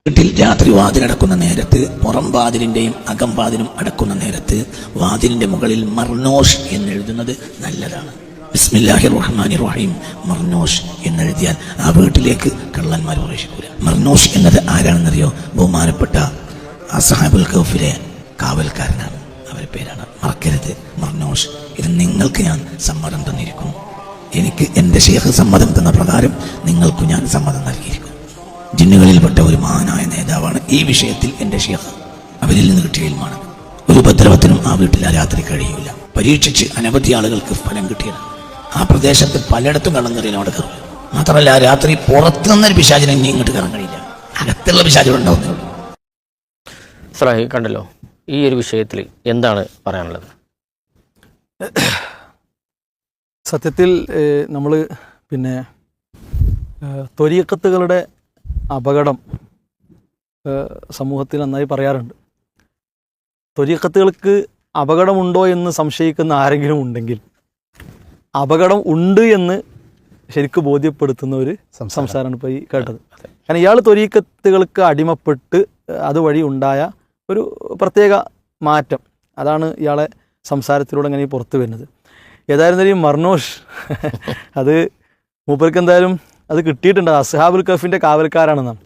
വീട്ടിൽ രാത്രി വാതിലടക്കുന്ന നേരത്ത് പുറം വാതിലിൻ്റെയും അകം വാതിലും അടക്കുന്ന നേരത്ത് വാതിലിൻ്റെ മുകളിൽ മർനോഷ് എന്നെഴുതുന്നത് നല്ലതാണ്. ബിസ്മില്ലാഹിർ റഹ്മാനിർ റഹീം മർനോഷ് എന്നെഴുതിയാൽ ആ വീട്ടിലേക്ക് കള്ളന്മാർ പ്രവേശിക്കൂല. മർനോഷ് എന്നത് ആരാണെന്നറിയോ? ബഹുമാനപ്പെട്ട അസ്ഹാബുൽ കഹ്ഫിലെ കാവൽക്കാരനാണ്. അവരുടെ പേരാണ്, മറക്കരുത്. മർനോഷ്. ഇത് നിങ്ങൾക്ക് ഞാൻ സമ്മതം തന്നിരിക്കുന്നു. എനിക്ക് എൻ്റെ ശൈഖ് സമ്മതം തന്ന പ്രകാരം നിങ്ങൾക്ക് ഞാൻ സമ്മതം നൽകിയിരിക്കുന്നു. ജിന്നുകളിൽപ്പെട്ട ഒരു മഹാനായ നേതാവാണ് ഈ വിഷയത്തിൽ എൻ്റെ ശൈഖ്. അവരിൽ നിന്ന് കിട്ടിയ ഇൽമാണ്. ഒരു ഉപദ്രവത്തിനും ആ വീട്ടിൽ ആ രാത്രി കഴിയൂല. പരീക്ഷിച്ച് അനവധി ആളുകൾക്ക് ഫലം കിട്ടിയത്. ആ പ്രദേശത്ത് പലയിടത്തും കള്ളന്നറിയാൻ അവിടെ കയറും. മാത്രമല്ല ആ രാത്രി പുറത്തു നിന്നൊരു പിശാചിനെ ഇനി ഇങ്ങോട്ട് കയറാൻ കഴിയില്ല. അകത്തുള്ള പിശാചുകൾ ഉണ്ടാവുന്നേ ഉള്ളൂ. സലാഹി, കണ്ടല്ലോ, ഈ ഒരു വിഷയത്തിൽ എന്താണ് പറയാനുള്ളത്? സത്യത്തിൽ നമ്മൾ ത്വരീഖത്തുകളുടെ അപകടം സമൂഹത്തിൽ നന്നായി പറയാറുണ്ട്. ത്വരീഖത്തുകൾക്ക് അപകടമുണ്ടോ എന്ന് സംശയിക്കുന്ന ആരെങ്കിലും ഉണ്ടെങ്കിൽ അപകടം ഉണ്ട് എന്ന് ശരിക്കും ബോധ്യപ്പെടുത്തുന്ന ഒരു സംസാരമാണ് ഇപ്പോൾ ഈ കേട്ടത്. കാരണം ഇയാൾ ത്വരീഖത്തുകൾക്ക് അടിമപ്പെട്ട് അതുവഴി ഉണ്ടായ ഒരു പ്രത്യേക മാറ്റം, അതാണ് ഇയാളെ സംസാരത്തിലൂടെ ഇങ്ങനെ പുറത്തു വരുന്നത്. ഏതായിരുന്നാലും ഈ മർനോഷ് അത് മൂപ്പർക്ക് എന്തായാലും അത് കിട്ടിയിട്ടുണ്ട്. അസ്ഹാബുൽ കഹ്ഫിൻ്റെ കാവൽക്കാരാണെന്നാണ്.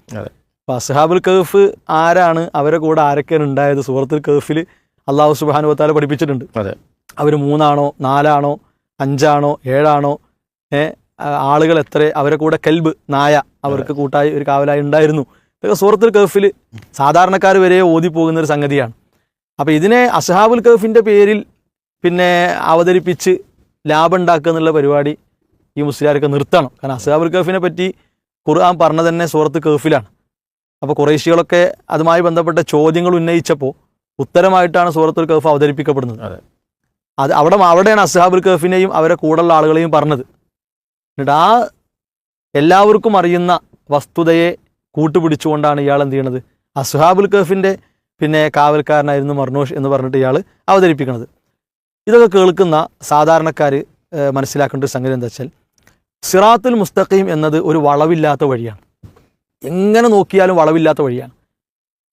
അപ്പോൾ അസ്ഹാബുൽ കഹ്ഫ് ആരാണ്, അവരെ കൂടെ ആരൊക്കെയാണ് ഉണ്ടായത്? സൂറത്തുൽ കഹ്ഫിൽ അള്ളാഹു സുബ്ഹാനഹു വ തആല പഠിപ്പിച്ചിട്ടുണ്ട്. അവർ 3 ആണോ 4 ആണോ 5 ആണോ 7 ആണോ, ആളുകൾ എത്ര, അവരെ കൂടെ കൽബ്, നായ അവർക്ക് കൂട്ടായി ഒരു കാവലായി ഉണ്ടായിരുന്നു. ഇതൊക്കെ സൂറത്തുൽ കഹ്ഫിൽ സാധാരണക്കാർ വരെ ഓതിപ്പോകുന്നൊരു സംഗതിയാണ്. അപ്പോൾ ഇതിനെ അസ്ഹാബുൽ കഹ്ഫിൻ്റെ പേരിൽ അവതരിപ്പിച്ച് ലാഭം ഉണ്ടാക്കുക എന്നുള്ള പരിപാടി ഈ മുസ്ലിയാരൊക്കെ നിർത്തണം. കാരണം അസ്ഹാബുൽ കഹ്ഫിനെ പറ്റി ഖുർആൻ പറഞ്ഞത് തന്നെ സൂറത്ത് കഹ്ഫിലാണ്. അപ്പോൾ ഖുറൈശികളൊക്കെ അതുമായി ബന്ധപ്പെട്ട ചോദ്യങ്ങൾ ഉന്നയിച്ചപ്പോൾ ഉത്തരമായിട്ടാണ് സൂറത്തുൽ കഹ്ഫ് അവതരിപ്പിക്കപ്പെടുന്നത്. അത് അവിടെയാണ് അസ്ഹാബുൽ കഹ്ഫിനെയും അവരെ കൂടെയുള്ള ആളുകളെയും പറഞ്ഞത്. എന്നിട്ട് ആ എല്ലാവർക്കും അറിയുന്ന വസ്തുതയെ കൂട്ടുപിടിച്ചുകൊണ്ടാണ് ഇയാൾ എന്ത് ചെയ്യണത്? അസ്ഹാബുൽ കഹ്ഫിൻ്റെ കാവൽക്കാരനായിരുന്നു മർനോഷ് എന്ന് പറഞ്ഞിട്ട് ഇയാൾ അവതരിപ്പിക്കുന്നത്. ഇതൊക്കെ കേൾക്കുന്ന സാധാരണക്കാർ മനസ്സിലാക്കേണ്ട ഒരു സംഗതി എന്താ വെച്ചാൽ, സിറാത്തുൽ മുസ്തഖീം എന്നത് ഒരു വളവില്ലാത്ത വഴിയാണ്. എങ്ങനെ നോക്കിയാലും വളവില്ലാത്ത വഴിയാണ്.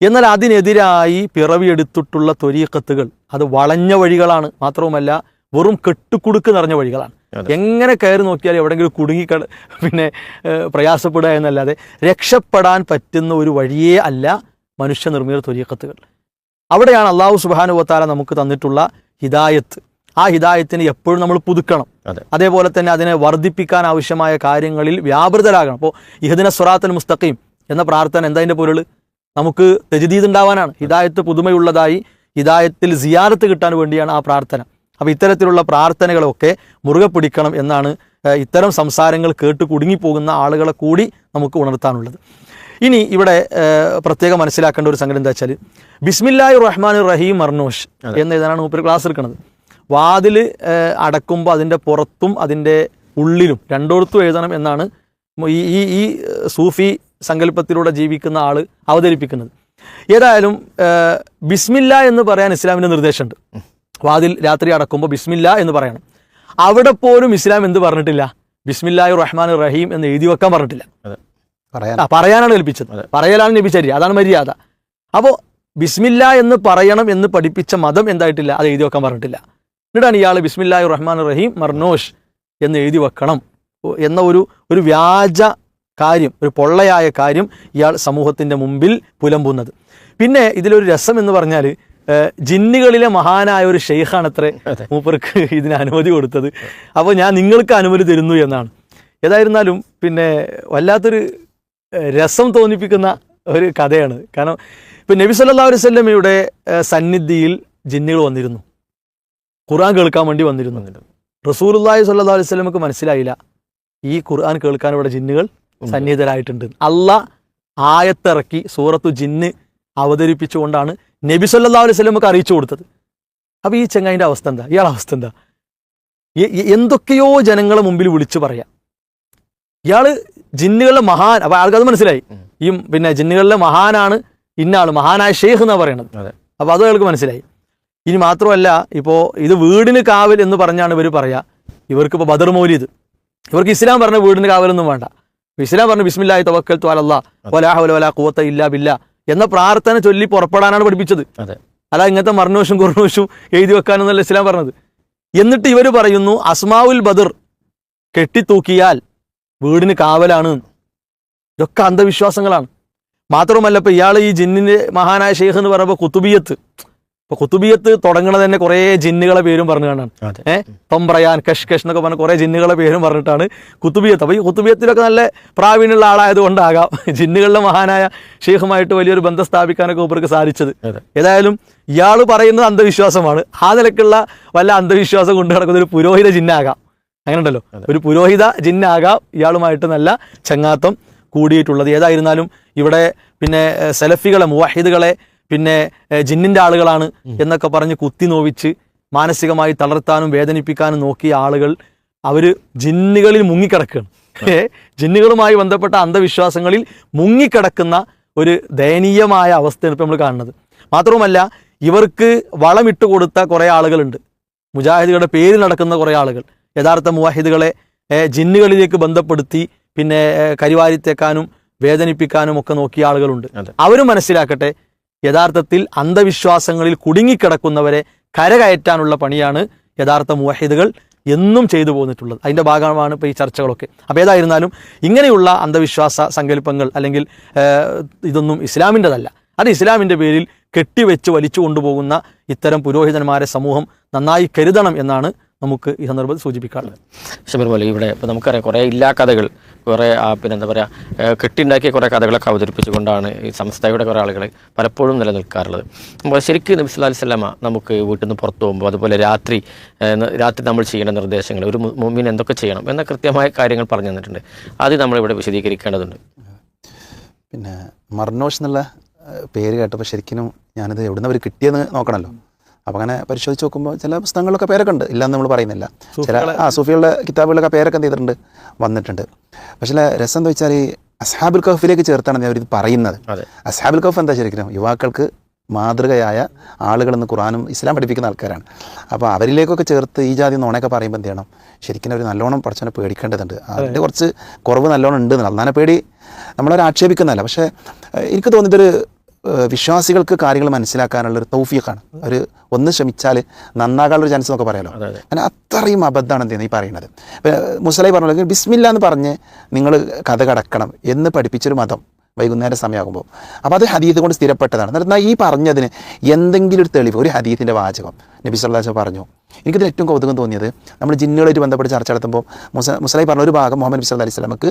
എന്നാൽ അതിനെതിരായി പിറവിയെടുത്തിട്ടുള്ള ത്വരീഖത്തുകൾ അത് വളഞ്ഞ വഴികളാണ്. മാത്രവുമല്ല വെറും കെട്ടുകുടുക്ക് നിറഞ്ഞ വഴികളാണ്. എങ്ങനെ കയറി നോക്കിയാലും എവിടെയെങ്കിലും കുടുങ്ങി പ്രയാസപ്പെടുക എന്നല്ലാതെ രക്ഷപ്പെടാൻ പറ്റുന്ന ഒരു വഴിയേ അല്ല മനുഷ്യനിർമ്മിത ത്വരീഖത്തുകൾ. അവിടെയാണ് അള്ളാഹു സുബ്ഹാനഹു വ തആല നമുക്ക് തന്നിട്ടുള്ള ഹിദായത്ത്. ആ ഹിദായത്തിനെ എപ്പോഴും നമ്മൾ പുതുക്കണം. അതേപോലെ തന്നെ അതിനെ വർദ്ധിപ്പിക്കാൻ ആവശ്യമായ കാര്യങ്ങളിൽ വ്യാപൃതരാകണം. അപ്പോൾ ഇഹ്ദിന സിറാത്തുൽ മുസ്തഖീം എന്ന പ്രാർത്ഥന എന്താ അതിൻ്റെ പൊരുൾ? നമുക്ക് തജ്ദീദ് ഉണ്ടാവാനാണ്. ഹിദായത്ത് പുതുമയുള്ളതായി ഹിദായത്തിൽ സിയാറത്ത് കിട്ടാൻ വേണ്ടിയാണ് ആ പ്രാർത്ഥന. അപ്പോൾ ഇത്തരത്തിലുള്ള പ്രാർത്ഥനകളൊക്കെ മുറുകെ പിടിക്കണം എന്നാണ് ഇത്തരം സംസാരങ്ങൾ കേട്ട് കുടുങ്ങിപ്പോകുന്ന ആളുകളെ കൂടി നമുക്ക് ഉണർത്താനുള്ളത്. ഇനി ഇവിടെ പ്രത്യേകം മനസ്സിലാക്കേണ്ട ഒരു സംഗതി എന്താ വെച്ചാൽ, ബിസ്മില്ലാഹിർ റഹ്മാനിർ റഹീം മർനോഷ് എന്ന് എഴുതാനാണ് മൂപ്പര് ക്ലാസ് എടുക്കുന്നത്. വാതിൽ അടക്കുമ്പോൾ അതിൻ്റെ പുറത്തും അതിൻ്റെ ഉള്ളിലും രണ്ടോടത്തും എഴുതണം എന്നാണ് ഈ സൂഫി സങ്കല്പത്തിലൂടെ ജീവിക്കുന്ന ആൾ അവതരിപ്പിക്കുന്നത്. ഏതായാലും ബിസ്മില്ല എന്ന് പറയാൻ ഇസ്ലാമിൻ്റെ നിർദ്ദേശമുണ്ട്. വാതിൽ രാത്രി അടക്കുമ്പോൾ ബിസ്മില്ല എന്ന് പറയണം. അവിടെ പോലും ഇസ്ലാം എന്ത് പറഞ്ഞിട്ടില്ല? ബിസ്മില്ലാഹിർ റഹ്മാനിർ റഹീം എന്ന് എഴുതി വെക്കാൻ പറഞ്ഞിട്ടില്ല. പറയാനാണ് ഏൽപ്പിച്ചത്. പറയലാണ് നബിചര്യ, അതാണ് മര്യാദ. അപ്പോൾ ബിസ്മില്ല എന്ന് പറയണം എന്ന് പഠിപ്പിച്ച മതം എന്തായിട്ടില്ല? അത് എഴുതി വെക്കാൻ പറഞ്ഞിട്ടില്ല. എന്നിട്ടാണ് ഇയാൾ ബിസ്മില്ലാഹിർ റഹ്മാനിർ റഹീം മർനോഷ് എന്ന് എഴുതി വെക്കണം എന്ന ഒരു വ്യാജ കാര്യം, ഒരു പൊള്ളയായ കാര്യം ഇയാൾ സമൂഹത്തിൻ്റെ മുമ്പിൽ പുലമ്പുന്നത്. പിന്നെ ഇതിലൊരു രസം എന്ന് പറഞ്ഞാൽ, ജിന്നുകളിലെ മഹാനായ ഒരു ഷെയ്ഖാണത്രേ മൂപ്പർക്ക് ഇതിന് അനുമതി കൊടുത്തത്. അപ്പോൾ ഞാൻ നിങ്ങൾക്ക് അനുമതി തരുന്നു എന്നാണ്. ഏതായിരുന്നാലും വല്ലാത്തൊരു രസം തോന്നിപ്പിക്കുന്ന ഒരു കഥയാണ്. കാരണം ഇപ്പം നബി സല്ലല്ലാഹു അലൈഹി വസല്ലമയുടെ സന്നിധിയിൽ ജിന്നുകൾ വന്നിരുന്നു, ഖുർആൻ കേൾക്കാൻ വേണ്ടി വന്നിരുന്നു. റസൂലുള്ളാഹി സ്വല്ലല്ലാഹു അലൈഹി വസല്ലമക്ക് മനസ്സിലായില്ല ഈ ഖുർആൻ കേൾക്കാൻ ഇവിടെ ജിന്നുകൾ സന്നിഹിതരായിട്ടുണ്ട്. അള്ളാഹ് ആയത്തിറക്കി സൂറത്തു ജിന്ന് അവതരിപ്പിച്ചുകൊണ്ടാണ് നബി സല്ലല്ലാഹു അലൈഹി വസല്ലമക്ക് അറിയിച്ചു കൊടുത്തത്. അപ്പോൾ ഈ ചങ്ങായിൻ്റെ അവസ്ഥ എന്താ? ഇയാളുടെ അവസ്ഥ എന്താ? എന്തൊക്കെയോ ജനങ്ങളെ മുമ്പിൽ വിളിച്ചു പറയാം. ഇയാൾ ജിന്നുകളിലെ മഹാൻ. അപ്പോൾ ആൾക്കത് മനസ്സിലായി, ഈ ജിന്നുകളിലെ മഹാനാണ് ഇന്ന ആൾ, മഹാനായ ഷെയ്ഖ് എന്നാണ് പറയണത്. അപ്പോൾ അത് അയാൾക്ക് മനസ്സിലായി. ഇനി മാത്രമല്ല, ഇപ്പോൾ ഇത് വീടിന് കാവൽ എന്ന് പറഞ്ഞാണ് ഇവർ പറയുക. ഇവർക്കിപ്പോൾ ബദർ മൗലിദ്, ഇവർക്ക് ഇസ്ലാം പറഞ്ഞ വീടിന് കാവലൊന്നും വേണ്ട. ഇസ്ലാം പറഞ്ഞു ബിസ്മില്ലാഹി തവക്കൽതു അലല്ലാഹ് വലാ ഹൗല വലാ ഖുവത ഇല്ലാ ബില്ലാ എന്ന പ്രാർത്ഥന ചൊല്ലി പുറപ്പെടാനാണ് പഠിപ്പിച്ചത്. അല്ല ഇങ്ങനത്തെ മർനോഷും കുർനോഷും എഴുതി വെക്കാനെന്നല്ല ഇസ്ലാം പറഞ്ഞത്. എന്നിട്ട് ഇവർ പറയുന്നു അസ്മാഉൽ ബദർ കെട്ടിത്തൂക്കിയാൽ വീടിന് കാവലാണ്. ഇതൊക്കെ അന്ധവിശ്വാസങ്ങളാണ്. മാത്രമല്ല ഇപ്പൊ ഇയാൾ ഈ ജിന്നിന്റെ മഹാനായ ഷെയ്ഖ് എന്ന് പറയുമ്പോൾ കുത്തുബിയത്ത്, ഇപ്പൊ കുത്തുബിയത്ത് തുടങ്ങുന്നത് തന്നെ കുറെ ജിന്നുകളെ പേരും പറഞ്ഞു കാണാണ്. തൊംബ്രയാൻ കഷ് കഷ് എന്നൊക്കെ പറഞ്ഞ കുറെ ജിന്നുകളെ പേരും പറഞ്ഞിട്ടാണ് കുത്തുബിയത്ത്. അപ്പൊ ഈ കുത്തുബിയത്തിലൊക്കെ നല്ല പ്രാവീണ്യമുള്ള ആളായത് കൊണ്ടാകാം ജിന്നുകളുടെ മഹാനായ ഷെയ്ഖുമായിട്ട് വലിയൊരു ബന്ധം സ്ഥാപിക്കാനൊക്കെ ഇവർക്ക് സാധിച്ചത്. ഏതായാലും ഇയാൾ പറയുന്നത് അന്ധവിശ്വാസമാണ്. ആ നിലക്കുള്ള വല്ല അന്ധവിശ്വാസം കൊണ്ട് നടക്കുന്ന ഒരു പുരോഹിത ജിന്നാകാം. അങ്ങനെ ഉണ്ടല്ലോ, ഒരു പുരോഹിത ജിന്നാകാം ഇയാളുമായിട്ട് നല്ല ചങ്ങാത്തം കൂടിയിട്ടുള്ളത്. ഏതായിരുന്നാലും ഇവിടെ പിന്നെ സലഫികളെ മുവഹിദുകളെ പിന്നെ ജിന്നിന്റെ ആളുകളാണ് എന്നൊക്കെ പറഞ്ഞ് കുത്തി നോവിച്ച് മാനസികമായി തളർത്താനും വേദനിപ്പിക്കാനും നോക്കിയ ആളുകൾ അവര് ജിന്നുകളിൽ മുങ്ങിക്കിടക്കുകയാണ്. ജിന്നുകളുമായി ബന്ധപ്പെട്ട അന്ധവിശ്വാസങ്ങളിൽ മുങ്ങിക്കിടക്കുന്ന ഒരു ദയനീയമായ അവസ്ഥയാണ് ഇപ്പം നമ്മൾ കാണുന്നത്. മാത്രവുമല്ല ഇവർക്ക് വളമിട്ട് കൊടുത്ത കുറേ ആളുകളുണ്ട്. മുജാഹിദുകളുടെ പേരിൽ നടക്കുന്ന കുറേ ആളുകൾ യഥാർത്ഥ മുവാഹിദുകളെ ജിന്നുകളിലേക്ക് ബന്ധപ്പെടുത്തി പിന്നെ കരിവാരിത്തേക്കാനും വേദനിപ്പിക്കാനും ഒക്കെ നോക്കിയ ആളുകളുണ്ട്. അവരും മനസ്സിലാക്കട്ടെ, യഥാർത്ഥത്തിൽ അന്ധവിശ്വാസങ്ങളിൽ കുടുങ്ങിക്കിടക്കുന്നവരെ കരകയറ്റാനുള്ള പണിയാണ് യഥാർത്ഥ മുവഹിദുകൾ എന്നും ചെയ്തു പോന്നിട്ടുള്ളത്. അതിൻ്റെ ഭാഗമാണ് ഇപ്പോൾ ഈ ചർച്ചകളൊക്കെ. അപ്പോൾ ഏതായിരുന്നാലും ഇങ്ങനെയുള്ള അന്ധവിശ്വാസ സങ്കല്പങ്ങൾ അല്ലെങ്കിൽ ഇതൊന്നും ഇസ്ലാമിൻ്റെതല്ല. അത് ഇസ്ലാമിൻ്റെ പേരിൽ കെട്ടിവെച്ച് വലിച്ചു കൊണ്ടുപോകുന്ന ഇത്തരം പുരോഹിതന്മാരെ സമൂഹം നന്നായി കരുതണം എന്നാണ് നമുക്ക് ഈ സന്ദർഭത്തിൽ സൂചിപ്പിക്കാറുള്ളത്. ഷമീർ മൗലവി, ഇവിടെ ഇപ്പോൾ നമുക്കറിയാം കുറേ ഇല്ലാ കഥകൾ, കുറേ പിന്നെന്താ പറയുക കെട്ടിണ്ടാക്കിയ കുറേ കഥകളൊക്കെ അവതരിപ്പിച്ചുകൊണ്ടാണ് ഈ സംസ്ഥയുടെ കുറേ ആളുകൾ പലപ്പോഴും നിലനിൽക്കാറുള്ളത്. അപ്പോൾ ശരിക്കും നബി സല്ലല്ലാഹു അലൈഹി വസല്ലമ നമുക്ക് വീട്ടിൽ നിന്ന് പുറത്തു പോകുമ്പോൾ അതുപോലെ രാത്രി നമ്മൾ ചെയ്യേണ്ട നിർദ്ദേശങ്ങൾ, ഒരു മുഅ്മിൻ എന്തൊക്കെ ചെയ്യണം എന്ന കൃത്യമായ കാര്യങ്ങൾ പറഞ്ഞു തന്നിട്ടുണ്ട്. അത് നമ്മളിവിടെ വിശദീകരിക്കേണ്ടതുണ്ട്. പിന്നെ മർനോഷ് എന്നുള്ള പേര് കേട്ടപ്പോൾ ശരിക്കും ഞാനിത് എവിടെ നിന്ന് അവർ കിട്ടിയെന്ന് നോക്കണമല്ലോ. അപ്പം അങ്ങനെ പരിശോധിച്ച് നോക്കുമ്പോൾ ചില പുസ്തകങ്ങളിലൊക്കെ പേരൊക്കെ ഉണ്ട്, ഇല്ലയെന്ന് നമ്മൾ പറയുന്നില്ല. ചില സൂഫികളുടെ കിതാബുകളിലൊക്കെ പേരൊക്കെ എന്ത് ചെയ്തിട്ടുണ്ട്, വന്നിട്ടുണ്ട്. പക്ഷേ രസം എന്താ വെച്ചാൽ ഈ അസ്ഹാബുൽ കഹ്ഫിലേക്ക് ചേർത്താണ് അവരിത് പറയുന്നത്. അസ്ഹാബുൽ കഹ്ഫ് എന്താ ശരിക്കും യുവാക്കൾക്ക് മാതൃകയായ ആളുകളെന്ന് ഖുർആനും ഇസ്ലാം പഠിപ്പിക്കുന്ന ആൾക്കാരാണ്. അപ്പോൾ അവരിലേക്കൊക്കെ ചേർത്ത് ഈ ജാതി നോണയൊക്കെ പറയുമ്പോൾ എന്ത് ചെയ്യണം, ശരിക്കും അവർ നല്ലോണം പഠിച്ചവനെ പേടിക്കേണ്ടതുണ്ട്. അതിൻ്റെ കുറച്ച് കുറവ് നല്ലോണം ഉണ്ട്. അള്ളാനെ പേടി നമ്മളവരെ ആക്ഷേപിക്കുന്നതല്ല, പക്ഷേ എനിക്ക് തോന്നിയിട്ടൊരു വിശ്വാസികൾക്ക് കാര്യങ്ങൾ മനസ്സിലാക്കാനുള്ളൊരു തൗഫീഖാണ്. ഒരു ഒന്ന് ശ്രമിച്ചാൽ നന്നാകാനുള്ളൊരു ചാൻസ് എന്നൊക്കെ പറയാമല്ലോ. അങ്ങനെ അത്രയും അബദ്ധമാണ് എന്ത് ചെയ്യുന്നത് ഈ പറയുന്നത്. മുസലൈ പറഞ്ഞ ബിസ്മില്ല എന്ന് പറഞ്ഞ് നിങ്ങൾ കഥ കടക്കണം എന്ന് പഠിപ്പിച്ചൊരു മതം വൈകുന്നേരം സമയമാകുമ്പോൾ. അപ്പോൾ അത് ഹദീത്ത് കൊണ്ട് സ്ഥിരപ്പെട്ടതാണ്. എന്നാൽ ഈ പറഞ്ഞതിന് എന്തെങ്കിലും ഒരു തെളിവ്, ഒരു ഹദീത്തിൻ്റെ വാചകം നബി സല്ലല്ലാഹു അലൈഹി വസല്ലം പറഞ്ഞു. എനിക്കിതിൽ ഏറ്റവും കൗതുകം തോന്നിയത് നമ്മൾ ജിന്നുകളായിട്ട് ബന്ധപ്പെട്ട് ചർച്ച നടത്തുമ്പോൾ മുസലൈ പറഞ്ഞ ഒരു ഭാഗം മുഹമ്മദ് നബി സല്ലല്ലാഹു അലൈഹി വസല്ലമക്ക്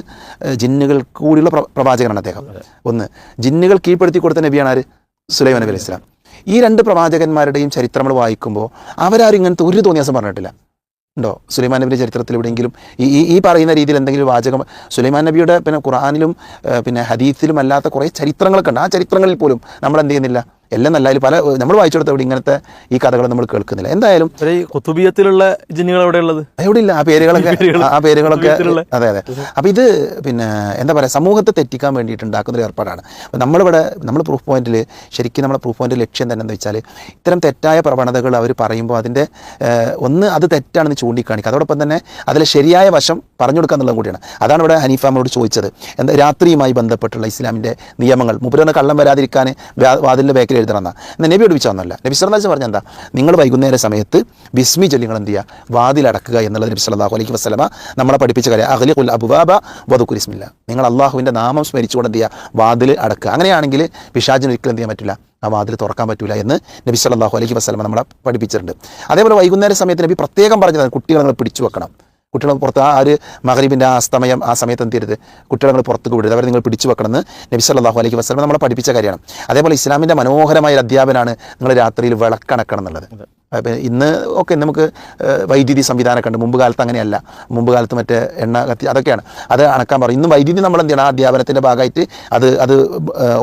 ജിന്നുകൾ കൂടിയുള്ള പ്രവാചകനാണ് അദ്ദേഹം. ഒന്ന്, ജിന്നുകൾ കീഴ്പ്പെടുത്തി കൊടുത്ത നബിയാണ് ആര്? സുലൈമാൻ നബി അലൈഹി സ്വലാം. ഈ രണ്ട് പ്രവാചകന്മാരുടെയും ചരിത്രം നമ്മൾ വായിക്കുമ്പോൾ അവരാരും ഇങ്ങനത്തെ ഒരു തോന്നിയാസം പറഞ്ഞിട്ടില്ല. ഉണ്ടോ സുലൈമാൻ നബിയുടെ ചരിത്രത്തിൽ എവിടെയെങ്കിലും ഈ പറയുന്ന രീതിയിൽ എന്തെങ്കിലും വാചകം? സുലൈമാൻ നബിയുടെ പിന്നെ ഖുർആനിലും പിന്നെ ഹദീസിലും അല്ലാത്ത കുറേ ചരിത്രങ്ങളൊക്കെ ഉണ്ട്. ആ ചരിത്രങ്ങളിൽ പോലും നമ്മൾ എന്ത് ചെയ്യുന്നില്ല, എല്ലാം നല്ല പല നമ്മൾ വായിച്ചെടുത്ത ഇവിടെ ഇങ്ങനത്തെ ഈ കഥകൾ നമ്മൾ കേൾക്കുന്നില്ല. എന്തായാലും കുത്തുബിയത്തിലുള്ള ജിന്നുകൾ എവിടെ ഉള്ളത്? എവിടെ ഇല്ല. ആ പേരുകളൊക്കെ അതെ അതെ. അപ്പോൾ ഇത് പിന്നെ എന്താ പറയുക, സമൂഹത്തെ തെറ്റിക്കാൻ വേണ്ടിയിട്ട് ഉണ്ടാക്കുന്നൊരു ഏർപ്പാടാണ്. അപ്പോൾ നമ്മൾ പ്രൂഫ് പോയിന്റിൽ ശരിക്കും നമ്മളെ പ്രൂഫ് പോയിന്റ് ലക്ഷ്യം തന്നെ എന്താ വെച്ചാൽ ഇത്തരം തെറ്റായ പ്രവണതകൾ അവർ പറയുമ്പോൾ അതിൻ്റെ ഒന്ന് അത് തെറ്റാണെന്ന് ചൂണ്ടിക്കാണിക്കുക, അതോടൊപ്പം തന്നെ അതിലെ ശരിയായ വശം പറഞ്ഞു കൊടുക്കുക എന്നുള്ളതും കൂടിയാണ്. അതാണ് ഇവിടെ ഹനീഫ നമ്മളോട് ചോദിച്ചത്. എന്താ രാത്രിയുമായി ബന്ധപ്പെട്ടുള്ള ഇസ്ലാമിൻ്റെ നിയമങ്ങൾ, മുബരന്ന് കള്ളം വരാതിരിക്കാൻ വാതിലിൻ്റെ ബേക്കിൽ എഴുതണമെന്നാ. എന്നാൽ നബി ഒടിപ്പിച്ചൊന്നുമല്ല. നബി സല്ലല്ലാഹു അലൈഹി വസല്ലം പറഞ്ഞ എന്താ, നിങ്ങൾ വൈകുന്നേര സമയത്ത് ബിസ്മി ചൊല്ലി നിങ്ങൾ എന്ത് ചെയ്യുക, വാതിലടക്കുക എന്നുള്ളത് നബി സല്ലല്ലാഹു അലൈഹി വസല്ലമ നമ്മളെ പഠിപ്പിച്ച കാര്യം. അഗ്ലിഖുൽ അബ്വാബ വദുകുർ ഇസ്മില്ല, നിങ്ങൾ അള്ളാഹുവിൻ്റെ നാമം സ്മരിച്ചുകൊണ്ട് എന്ത് ചെയ്യുക, വാതിൽ അടക്കുക. അങ്ങനെയാണെങ്കിൽ പിശാചിന് ഒരിക്കലും എന്ത് ചെയ്യാൻ പറ്റില്ല, ആ വാതിൽ തുറക്കാൻ പറ്റില്ല എന്ന് നബി സല്ലല്ലാഹു അലൈഹി വസല്ലം നമ്മളെ പഠിപ്പിച്ചിട്ടുണ്ട്. അതേപോലെ വൈകുന്നേര സമയത്ത് നബി പ്രത്യേകം പറഞ്ഞതാണ് കുട്ടികളെ നിങ്ങൾ പിടിച്ചു വെക്കണം. കുട്ടികളെ പുറത്ത് ആ ഒരു മഗ്രിബിൻ്റെ ആ സമയത്ത് എന്ത് ചെയ്യരുത്, കുട്ടികളെ നിങ്ങൾ പുറത്തേക്ക് വിടരുത്, അവരെ നിങ്ങൾ പിടിച്ചു വെക്കണമെന്ന് നബി സല്ലല്ലാഹു അലൈഹി വസല്ലം നമ്മളെ പഠിപ്പിച്ച കാര്യമാണ്. അതേപോലെ ഇസ്ലാമിൻ്റെ മനോഹരമായ ഒരു അധ്യാപനമാണ് നിങ്ങൾ രാത്രിയിൽ വിളക്കണക്കണം എന്നുള്ളത്. ഇന്ന് ഒക്കെ നമുക്ക് വൈദ്യുതി സംവിധാനമൊക്കെ ഉണ്ട്. മുമ്പ് കാലത്ത് അങ്ങനെയല്ല. മുമ്പ് കാലത്ത് മറ്റേ എണ്ണ കത്തി അതൊക്കെയാണ്, അത് അണക്കാൻ പറയും. ഇന്നും വൈദ്യുതി നമ്മൾ എന്ത് ചെയ്യണം, ആ അധ്യാപനത്തിൻ്റെ ഭാഗമായിട്ട് അത്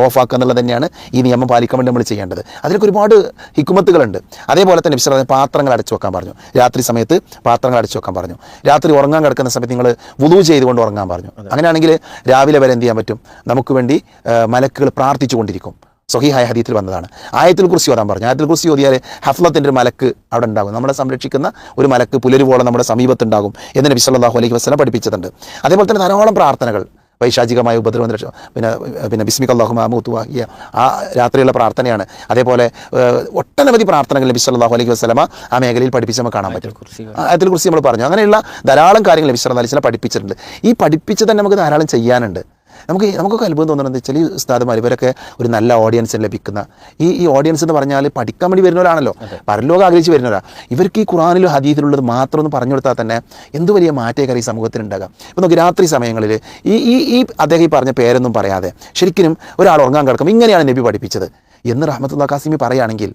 ഓഫാക്കുക എന്നുള്ളത് തന്നെയാണ് ഈ നിയമം പാലിക്കാൻ വേണ്ടി നമ്മൾ ചെയ്യേണ്ടത്. അതിലൊക്കെ ഒരുപാട് ഹിക്കുമത്തുകളുണ്ട്. അതേപോലെ തന്നെ നബി സല്ലല്ലാഹു പാത്രങ്ങൾ അടച്ചു വെക്കാൻ പറഞ്ഞു. രാത്രി സമയത്ത് പാത്രങ്ങൾ അടച്ചു വെക്കാൻ പറഞ്ഞു. രാത്രി ഉറങ്ങാൻ കിടക്കുന്ന സമയത്ത് നിങ്ങൾ വുളൂ ചെയ്തുകൊണ്ട് ഉറങ്ങാൻ പറഞ്ഞു. അങ്ങനെയാണെങ്കിൽ രാവിലെ വരെ എന്ത് ചെയ്യാൻ പറ്റും, നമുക്ക് വേണ്ടി മലക്കുകൾ പ്രാർത്ഥിച്ചു കൊണ്ടിരിക്കും. സ്വഹീഹായ ഹദീത്തിൽ വന്നതാണ്. ആയത്തുൽ കുർസി ഓതാൻ പറഞ്ഞു. ആയത്തുൽ കുർസി ഓതിയാൽ ഹഫ്ലത്തിൻ്റെ ഒരു മലക്ക് അവിടെ ഉണ്ടാകും, നമ്മളെ സംരക്ഷിക്കുന്ന ഒരു മലക്ക് പുലരുവോളം നമ്മുടെ സമീപത്തുണ്ടാകും എന്ന് നബി സല്ലല്ലാഹു അലൈഹി വസല്ലം പഠിപ്പിച്ചിട്ടുണ്ട്. അതേപോലെ തന്നെ ധാരാളം പ്രാർത്ഥനകൾ പൈശാചികമായ ഉപദ്രവം പിന്നെ ബിസ്മിക അല്ലാഹുമ്മ അമൂതു വഅഹ്യ ആ രാത്രിയുള്ള പ്രാർത്ഥനയാണ്. അതേപോലെ ഒട്ടനവധി പ്രാർത്ഥനകൾ നബി സല്ലല്ലാഹു അലൈഹി വസല്ലമ ആ മേഖലയിൽ പഠിപ്പിച്ച് നമുക്ക് കാണാൻ പറ്റും. ആയത്തുൽ കുർസി നമ്മൾ പറഞ്ഞു. അങ്ങനെയുള്ള ധാരാളം കാര്യങ്ങൾ നബി സല്ലല്ലാഹു അലൈഹി വസല്ലം പഠിപ്പിച്ചിട്ടുണ്ട്. ഈ പഠിപ്പിച്ച് തന്നെ നമുക്ക് ധാരാളം ചെയ്യാനുണ്ട്. നമുക്കൊക്കെ അത്ഭുതം തോന്നുന്നത് വെച്ചാൽ ഈ ഉസ്താദുമാർ ഇവരൊക്കെ ഒരു നല്ല ഓഡിയൻസിന് ലഭിക്കുന്ന ഈ ഓഡിയൻസ് എന്ന് പറഞ്ഞാൽ പഠിക്കാൻ വേണ്ടി വരുന്നവരാണല്ലോ, പരലോകം ആഗ്രഹിച്ച് വരുന്നവരാണ്. ഇവർക്ക് ഈ ഖുർആനിലും ഹദീസിലുള്ളത് മാത്രം ഒന്ന് പറഞ്ഞു കൊടുത്താൽ തന്നെ എന്ത് വലിയ മാറ്റേക്കാരം ഈ സമൂഹത്തിനുണ്ടാകാം. ഇപ്പോൾ നമുക്ക് രാത്രി സമയങ്ങളിൽ ഈ അദ്ദേഹം ഈ പറഞ്ഞ പേരൊന്നും പറയാതെ ശരിക്കും ഒരാൾ ഉറങ്ങാൻ കിടക്കും ഇങ്ങനെയാണ് നബി പഠിപ്പിച്ചത് എന്ന് റഹ്മത്തുള്ളാഹി ഖാസിമി പറയുകയാണെങ്കിൽ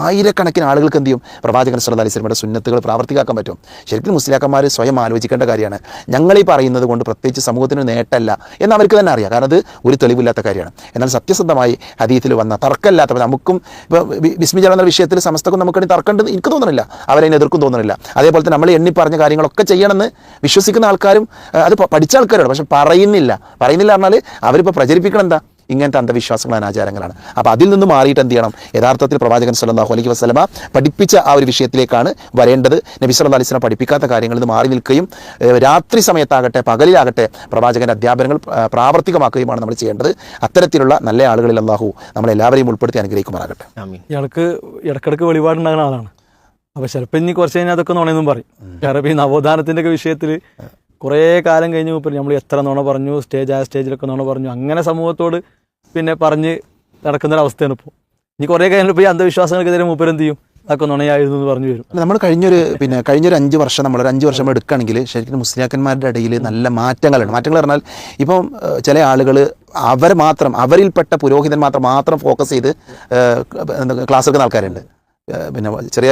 ആയിരക്കണക്കിന് ആളുകൾക്ക് എന്ത് ചെയ്യും പ്രവാചകൻ സല്ലല്ലാഹു അലൈഹി വസല്ലമയുടെ സുന്നത്തുകൾ പ്രാവർത്തികമാക്കാൻ പറ്റും. ശരിക്കും മുസ്ലിയാക്കന്മാർ സ്വയം ആലോചിക്കേണ്ട കാര്യമാണ്. ഞങ്ങളീ പറയുന്നത് കൊണ്ട് പ്രത്യേകിച്ച് സമൂഹത്തിന് നേട്ടമല്ല എന്ന് അവർക്ക് തന്നെ അറിയാം, കാരണം അത് ഒരു തെളിവില്ലാത്ത കാര്യമാണ്. എന്നാൽ സത്യസന്ധമായി ഹദീസിൽ വന്ന തർക്കമില്ലാത്ത നമുക്കും ഇപ്പോൾ ബിസ്മി ചൊല്ലുന്ന വിഷയത്തിൽ സമസ്തക്കും നമുക്ക് തർക്കമുണ്ടെന്ന് എനിക്ക് തോന്നുന്നില്ല, അവരതിനെ എതിർക്കും തോന്നുന്നില്ല. അതേപോലെ തന്നെ നമ്മൾ എണ്ണി പറഞ്ഞ കാര്യങ്ങളൊക്കെ ചെയ്യണമെന്ന് വിശ്വസിക്കുന്ന ആൾക്കാരും അത് പഠിച്ച ആൾക്കാരാണ്, പക്ഷെ പറയുന്നില്ല പറഞ്ഞാൽ അവരിപ്പോൾ പ്രചരിപ്പിക്കണം എന്താ ഇങ്ങനത്തെ അന്ധവിശ്വാസങ്ങൾ അനാചാരങ്ങളാണ്. അപ്പോൾ അതിൽ നിന്ന് മാറിയിട്ട് എന്ത് ചെയ്യണം, യഥാർത്ഥത്തിൽ പ്രവാചകൻ സല്ലല്ലാഹു അലൈഹി വസല്ലമ പഠിപ്പിച്ച ആ ഒരു വിഷയത്തിലേക്കാണ് വരേണ്ടത്. നബി സല്ലല്ലാഹു അലൈഹി വസല്ലം പഠിപ്പിക്കാത്ത കാര്യങ്ങളിൽ നിന്ന് മാറി നിൽക്കുകയും രാത്രി സമയത്താകട്ടെ പകലിലാകട്ടെ പ്രവാചകൻ്റെ അധ്യാപനങ്ങൾ പ്രാവർത്തികമാക്കുകയുമാണ് നമ്മൾ ചെയ്യേണ്ടത്. അത്തരത്തിലുള്ള നല്ല ആളുകളിൽ അല്ലാഹു നമ്മളെല്ലാവരെയും ഉൾപ്പെടുത്തി അനുഗ്രഹിക്കുമാറാകട്ടെ. ഇയാൾക്ക് ഇടക്കിടക്ക് വെളിപാടുണ്ടാകുന്ന ആളാണ്. അപ്പോൾ ചിലപ്പോൾ ഇനി കുറച്ച് കഴിഞ്ഞാൽ അതൊക്കെ നുണയൊന്നും പറയും. കാരണം ഈ നവോത്ഥാനത്തിൻ്റെ ഒക്കെ വിഷയത്തിൽ കുറേ കാലം കഴിഞ്ഞ് മൂപ്പര് നമ്മൾ എത്ര നുണ പറഞ്ഞു, സ്റ്റേജിലൊക്കെ നുണ പറഞ്ഞു, അങ്ങനെ സമൂഹത്തോട് പിന്നെ പറഞ്ഞ് നടക്കുന്നൊരവസ്ഥയാണ് ഇപ്പോൾ. ഇനി കുറേ കഴിഞ്ഞപ്പോൾ ഈ അന്ധവിശ്വാസങ്ങൾക്കെതിരെ മൂപ്പര് എന്ത് ചെയ്യും, അതൊക്കെ നുണയായിരുന്നു എന്ന് പറഞ്ഞു വരും. നമ്മൾ കഴിഞ്ഞൊരു 5 വർഷം നമ്മളൊരു 5 വർഷം എടുക്കുകയാണെങ്കിൽ ശരിക്കും മുസ്ലിയാക്കന്മാരുടെ ഇടയിൽ നല്ല മാറ്റങ്ങളുണ്ട്. മാറ്റങ്ങൾ പറഞ്ഞാൽ ഇപ്പം ചില ആളുകൾ അവരിൽപ്പെട്ട പുരോഹിതന്മാർ മാത്രം ഫോക്കസ് ചെയ്ത് ക്ലാസ് എടുക്കുന്ന ആൾക്കാരുണ്ട്. പിന്നെ ചെറിയ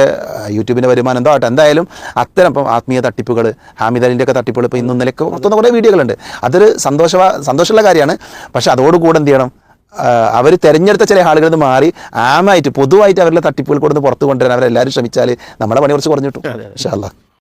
യൂട്യൂബിൻ്റെ വരുമാനം എന്തോ ആട്ടെ, എന്തായാലും അത്തരം ഇപ്പം ആത്മീയ തട്ടിപ്പുകൾ, ഹാമിദ് അലിൻ്റെ ഒക്കെ തട്ടിപ്പുകൾ ഇപ്പോൾ ഇന്നും ഇന്നലെയൊക്കെ പുറത്തുനിന്ന് കുറേ വീഡിയോകളുണ്ട്. അതൊരു സന്തോഷമുള്ള കാര്യമാണ്. പക്ഷെ അതോടുകൂടെ എന്ത് ചെയ്യണം, അവർ തിരഞ്ഞെടുത്ത ചില ആളുകളിൽ നിന്ന് മാറി ആമായിട്ട് പൊതുവായിട്ട് അവരുടെ തട്ടിപ്പുകൾ കൊടുത്ത് പുറത്ത് കൊണ്ടുവരാൻ അവരെല്ലാവരും ശ്രമിച്ചാൽ നമ്മുടെ പണി കുറച്ച് കുറഞ്ഞിട്ടു ഇൻഷാ അല്ലാഹ്.